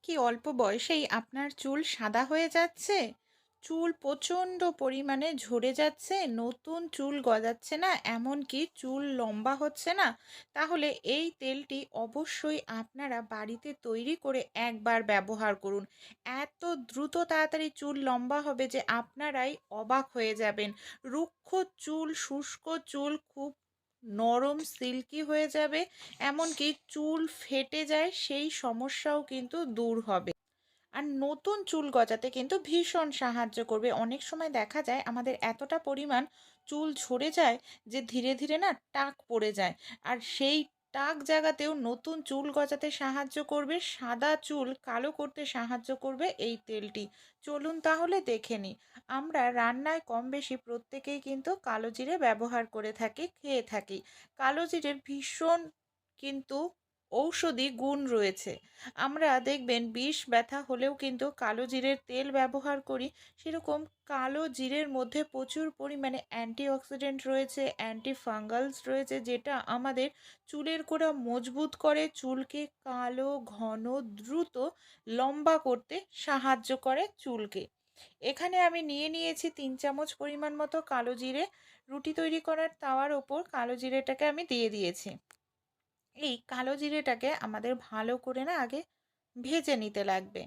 কি অল্প বয়সেই আপনার চুল সাদা হয়ে যাচ্ছে? চুল প্রচণ্ড পরিমাণে ঝরে যাচ্ছে, নতুন চুল গজাচ্ছে না, এমনকি চুল লম্বা হচ্ছে না? তাহলে এই তেলটি অবশ্যই আপনারা বাড়িতে তৈরি করে একবার ব্যবহার করুন। এত দ্রুত তাড়াতাড়ি চুল লম্বা হবে যে আপনারাই অবাক হয়ে যাবেন। রুক্ষ চুল, শুষ্ক চুল খুব নরম সিল্কি হয়ে যাবে, এমনকি চুল ফেটে যায় সেই সমস্যাও কিন্তু দূর হবে। আর নতুন চুল গজাতে কিন্তু ভীষণ সাহায্য করবে। অনেক সময় দেখা যায় আমাদের এতটা পরিমাণ চুল ঝরে যায় যে ধীরে ধীরে না টাক পড়ে যায়। আর সেই টাক জায়গাতেও নতুন চুল গজাতে সাহায্য করবে, সাদা চুল কালো করতে সাহায্য করবে এই তেলটি। চলুন তাহলে দেখে নিই। আমরা রান্নায় কম বেশি প্রত্যেকেই কিন্তু কালো জিরে ব্যবহার করে থাকি, খেয়ে থাকি। কালো জিরের ভীষণ কিন্তু ঔষধি গুণ রয়েছে। আমরা দেখবেন বিষ ব্যথা হলেও কিন্তু কালো জিরের তেল ব্যবহার করি। সেরকম কালো জিরের মধ্যে প্রচুর পরিমাণে অ্যান্টিঅক্সিডেন্ট রয়েছে, অ্যান্টি ফাঙ্গালস রয়েছে, যেটা আমাদের চুলের গোড়া মজবুত করে, চুলকে কালো ঘন দ্রুত লম্বা করতে সাহায্য করে চুলকে। এখানে আমি নিয়ে নিয়েছি 3 চামচ পরিমাণ মতো কালো জিরে। রুটি তৈরি করার তাওয়ার ওপর কালো জিরেটাকে আমি দিয়ে দিয়েছি। এই কালো জিরেটাকে আমাদের ভালো করে না আগে ভেজে নিতে লাগবে।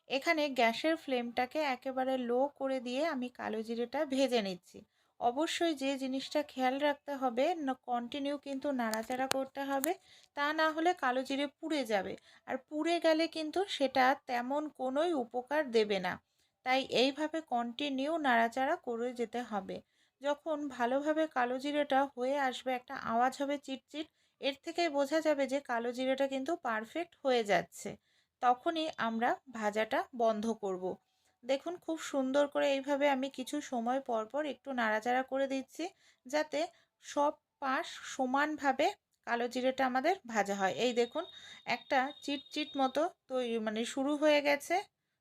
এখানে গ্যাসের ফ্লেমটাকে একেবারে লো করে দিয়ে আমি কালো জিরেটা ভেজে নিচ্ছি। অবশ্যই যে জিনিসটা খেয়াল রাখতে হবে, না কন্টিনিউ কিন্তু নাড়াচাড়া করতে হবে, তা না হলে কালো জিরে পুড়ে যাবে। আর পুড়ে গেলে কিন্তু সেটা তেমন কোনোই উপকার দেবে না। তাই এইভাবে কন্টিনিউ নাড়াচাড়া করে যেতে হবে। যখন ভালোভাবে কালো জিরেটা হয়ে আসবে, একটা আওয়াজ হবে চিটচিট, এর থেকে বোঝা যাবে যে কালো জিরেটা কিন্তু পারফেক্ট হয়ে যাচ্ছে। তখনই আমরা ভাজাটা বন্ধ করব। দেখুন খুব সুন্দর করে এইভাবে আমি কিছু সময় পর পর একটু নাড়াচাড়া করে দিচ্ছি, যাতে সব পাশ সমানভাবে কালো জিরেটা আমাদের ভাজা হয়। এই দেখুন একটা চিটচিট মতো তৈরি মানে শুরু হয়ে গেছে,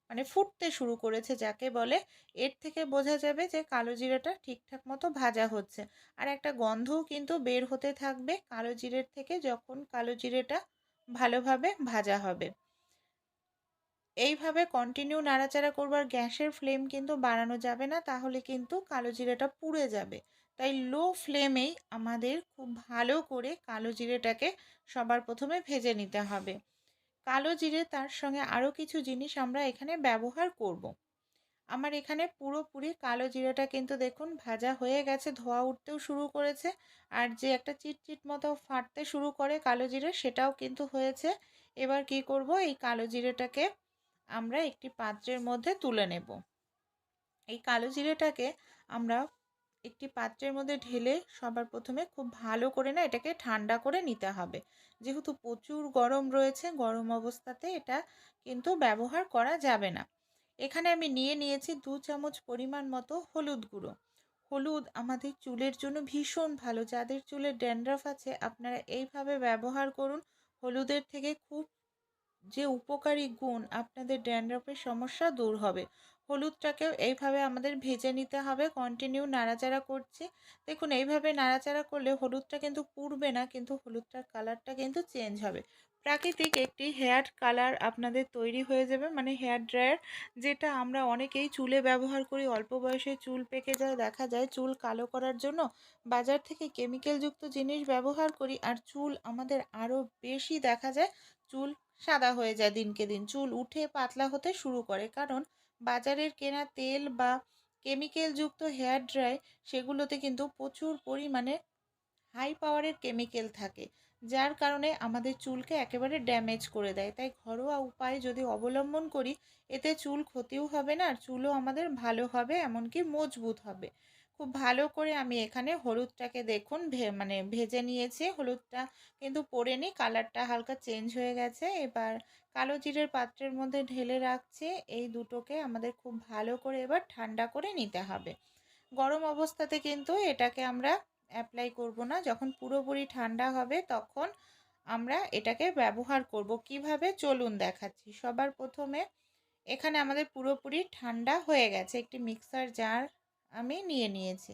মানে ফুটতে শুরু করেছে যাকে বলে। এর থেকে বোঝা যাবে যে কালো জিরাটা ঠিকঠাক মতো ভাজা হচ্ছে। আর একটা গন্ধও কিন্তু বের হতে থাকবে কালো জিরের থেকে, যখন কালো জিরেটা ভালোভাবে ভাজা হবে। এইভাবে কন্টিনিউ নাড়াচাড়া করবার, গ্যাসের ফ্লেম কিন্তু বাড়ানো যাবে না, তাহলে কিন্তু কালো জিরেটা পুড়ে যাবে। তাই লো ফ্লেমেই আমাদের খুব ভালো করে কালো জিরেটাকে সবার প্রথমে ভেজে নিতে হবে। কালো জিরে তার সঙ্গে আরও কিছু জিনিস আমরা এখানে ব্যবহার করব। আমার এখানে পুরোপুরি কালো জিরাটা কিন্তু দেখুন ভাজা হয়ে গেছে, ধোঁয়া উঠতেও শুরু করেছে। আর যে একটা চিটচিট মতো ফাটতে শুরু করে কালো জিরে, সেটাও কিন্তু হয়েছে। এবার কি করব, এই কালো জিরেটাকে আমরা একটি পাত্রের মধ্যে তুলে নেব। এই কালো জিরেটাকে আমরা একটি পাত্রের মধ্যে ঢেলে সবার প্রথমে খুব ভালো করে না এটাকে ঠান্ডা করে নিতে হবে। যেহেতু প্রচুর গরম রয়েছে, গরম অবস্থাতে এটা কিন্তু ব্যবহার করা যাবে না। এখানে আমি নিয়ে নিয়েছি 2 চামচ পরিমাণ মতো হলুদ গুঁড়ো। হলুদ আমাদের চুলের জন্য ভীষণ ভালো। যাদের চুলে ড্যান্ড্রাফ আছে আপনারা এইভাবে ব্যবহার করুন। হলুদের থেকে খুব যে উপকারী গুণ, আপনাদের ড্যান্ড্রফের সমস্যা দূর হবে। হলুদটাকেও এইভাবে আমাদের ভেজে নিতে হবে, কন্টিনিউ নাড়াচাড়া করছি। দেখুন এইভাবে নাড়াচাড়া করলে হলুদটা কিন্তু পুড়বে না, কিন্তু হলুদটার কালারটা কিন্তু চেঞ্জ হবে। প্রাকৃতিক একটি হেয়ার কালার আপনাদের তৈরি হয়ে যাবে, মানে হেয়ার ড্রায়ার, যেটা আমরা অনেকেই চুলে ব্যবহার করি। অল্প বয়সে চুল পেকে যায়, দেখা যায় চুল কালো করার জন্য বাজার থেকে কেমিক্যালযুক্ত জিনিস ব্যবহার করি, আর চুল আমাদের আরও বেশি দেখা যায় চুল সাদা হয়ে যায়, দিনকে দিন চুল উঠে পাতলা হতে শুরু করে। কারণ বাজারের কেনা তেল বা কেমিক্যালযুক্ত হেয়ার ড্রাই, সেগুলোতে কিন্তু প্রচুর পরিমাণে হাই পাওয়ারের কেমিক্যাল থাকে, যার কারণে আমাদের চুলকে একেবারে ড্যামেজ করে দেয়। তাই ঘরোয়া উপায় যদি অবলম্বন করি, এতে চুল ক্ষতিও হবে না, আর চুলও আমাদের ভালো হবে, এমনকি মজবুত হবে। খুব ভালো করে আমি এখানে হলুদটাকে দেখুন মানে ভেজে নিয়েছি। হলুদটা কিন্তু পড়েনি, কালারটা হালকা চেঞ্জ হয়ে গেছে। এবার কালো জিরের পাত্রের মধ্যে ঢেলে রাখছি। এই দুটোকে আমাদের খুব ভালো করে এবার ঠান্ডা করে নিতে হবে। গরম অবস্থাতে কিন্তু এটাকে আমরা অ্যাপ্লাই করব না। যখন পুরোপুরি ঠান্ডা হবে তখন আমরা এটাকে ব্যবহার করব। কিভাবে চলুন দেখাচ্ছি। সবার প্রথমে এখানে আমাদের পুরোপুরি ঠান্ডা হয়ে গেছে, একটি মিক্সার জার আমি নিয়ে নিয়েছি।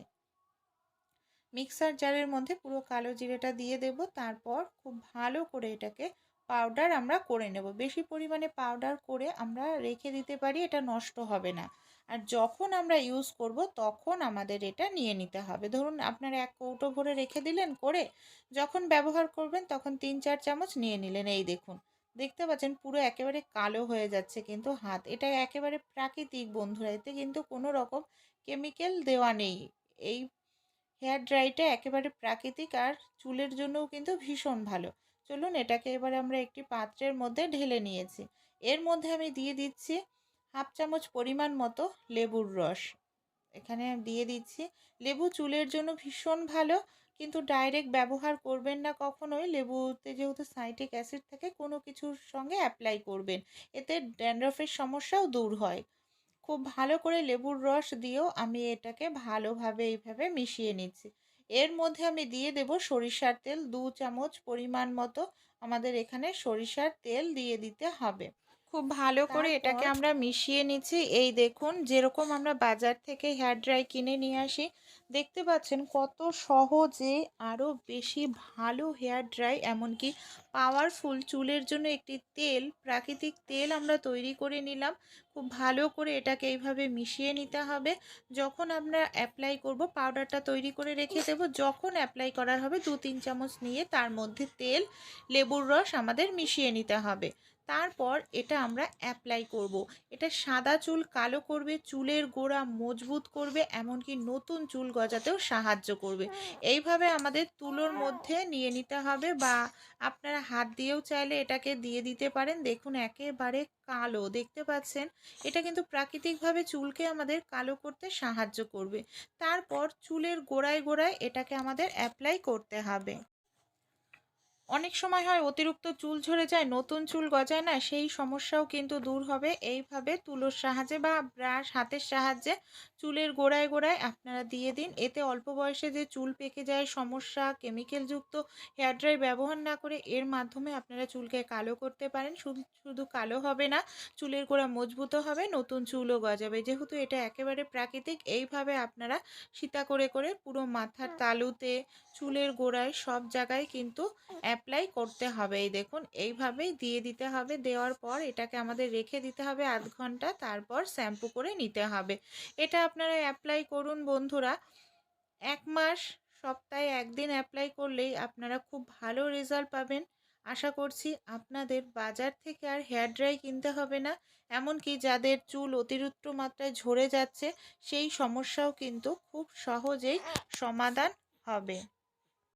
মিক্সার জারের মধ্যে পুরো কালো জিরেটা দিয়ে দেব। তারপর খুব ভালো করে এটাকে পাউডার আমরা করে নেব। বেশি পরিমাণে পাউডার করে আমরা রেখে দিতে পারি, এটা নষ্ট হবে না। আর যখন আমরা ইউজ করব তখন আমাদের এটা নিয়ে নিতে হবে। ধরুন আপনারা 1 কৌটো ভরে রেখে দিলেন করে, যখন ব্যবহার করবেন তখন 3-4 চামচ নিয়ে নিলেন। এই দেখুন, দেখতে পাচ্ছেন পুরো একেবারে কালো হয়ে যাচ্ছে কিন্তু হাত। এটা একেবারে প্রাকৃতিক বন্ধুরা, এতে কিন্তু কোনো রকম কেমিক্যাল দেওয়া নেই। এই হেয়ার ড্রাইটা একেবারে প্রাকৃতিক আর চুলের জন্যও কিন্তু ভীষণ ভালো। চলুন এটাকে এবারে আমরা একটি পাত্রের মধ্যে ঢেলে নিয়েছি। এর মধ্যে আমি দিয়ে দিচ্ছি 1/2 চামচ পরিমাণ মতো লেবুর রস। এখানে দিয়ে দিচ্ছি। লেবু চুলের জন্য ভীষণ ভালো, কিন্তু ডাইরেক্ট ব্যবহার করবেন না কখনোই। লেবুতে যেহেতু সাইট্রিক অ্যাসিড থাকে, কোনো কিছুর সঙ্গে অ্যাপ্লাই করবেন, এতে ড্যান্ড্রফের সমস্যাও দূর হয়। খুব ভালো করে লেবুর রস দিয়েও আমি এটাকে ভালোভাবে এইভাবে মিশিয়ে নিচ্ছি। এর মধ্যে আমি দিয়ে দেব সরিষার তেল 2 চামচ পরিমাণ মতো। আমাদের এখানে সরিষার তেল দিয়ে দিতে হবে। খুব ভালো করে এটাকে আমরা মিশিয়ে নিচ্ছি। এই দেখুন, যেরকম আমরা বাজার থেকে হেয়ার ড্রাই কিনে নিয়ে আসি, দেখতে পাচ্ছেন কত সহজে আরও বেশি ভালো হেয়ার ড্রাই, এমনকি পাওয়ারফুল চুলের জন্য একটি তেল, প্রাকৃতিক তেল আমরা তৈরি করে নিলাম। খুব ভালো করে এটাকে এইভাবে মিশিয়ে নিতে হবে। যখন আমরা অ্যাপ্লাই করব, পাউডারটা তৈরি করে রেখে দেব। যখন অ্যাপ্লাই করার হবে 2-3 চামচ নিয়ে তার মধ্যে তেল, লেবুর রস আমাদের মিশিয়ে নিতে হবে। তারপর এটা আমরা অ্যাপ্লাই করব। এটা সাদা চুল কালো করবে, চুলের গোড়া মজবুত করবে, এমনকি নতুন চুল গজাতেও সাহায্য করবে। এইভাবে আমাদের তুলোর মধ্যে নিয়ে নিতে হবে, বা আপনারা হাত দিয়েও চাইলে এটাকে দিয়ে দিতে পারেন। দেখুন একেবারে কালো, দেখতে পাচ্ছেন? এটা কিন্তু প্রাকৃতিকভাবে চুলকে আমাদের কালো করতে সাহায্য করবে। তারপর চুলের গোড়ায় গোড়ায় এটাকে আমাদের অ্যাপ্লাই করতে হবে। অনেক সময় হয় অতিরিক্ত চুল ঝরে যায়, নতুন চুল গজায় না, সেই সমস্যাও কিন্তু দূর হবে এইভাবে তুলোর সাহায্যে বা ব্রাশ হাতের সাহায্যে চুলের গোড়ায় গোড়ায় আপনারা দিয়ে দিন। এতে অল্প বয়সে যে চুল পেকে যায় সমস্যা, কেমিক্যালযুক্ত হেয়ার ড্রাই ব্যবহার না করে এর মাধ্যমে আপনারা চুলকে কালো করতে পারেন। শুধু শুধু কালো হবে না, চুলের গোড়া মজবুতও হবে, নতুন চুলও গজাবে। যেহেতু এটা একেবারে প্রাকৃতিক, এইভাবে আপনারা সীতা করে করে পুরো মাথার তালুতে, চুলের গোড়ায় সব জায়গায় কিন্তু অ্যাপ্লাই করতে হবে। এই দেখুন এইভাবেই দিয়ে দিতে হবে। দেওয়ার পর এটাকে আমাদের রেখে দিতে হবে আধ ঘন্টা, তারপর শ্যাম্পু করে নিতে হবে। এটা আপনারা অ্যাপ্লাই করুন বন্ধুরা 1 মাস, সপ্তাহে 1 দিন অ্যাপ্লাই করলেই আপনারা খুব ভালো রেজাল্ট পাবেন। আশা করছি আপনাদের বাজার থেকে আর হেয়ার ড্রাই কিনতে হবে না। এমনকি যাদের চুল অতিরিক্ত মাত্রায় ঝরে যাচ্ছে, সেই সমস্যাও কিন্তু খুব সহজেই সমাধান হবে।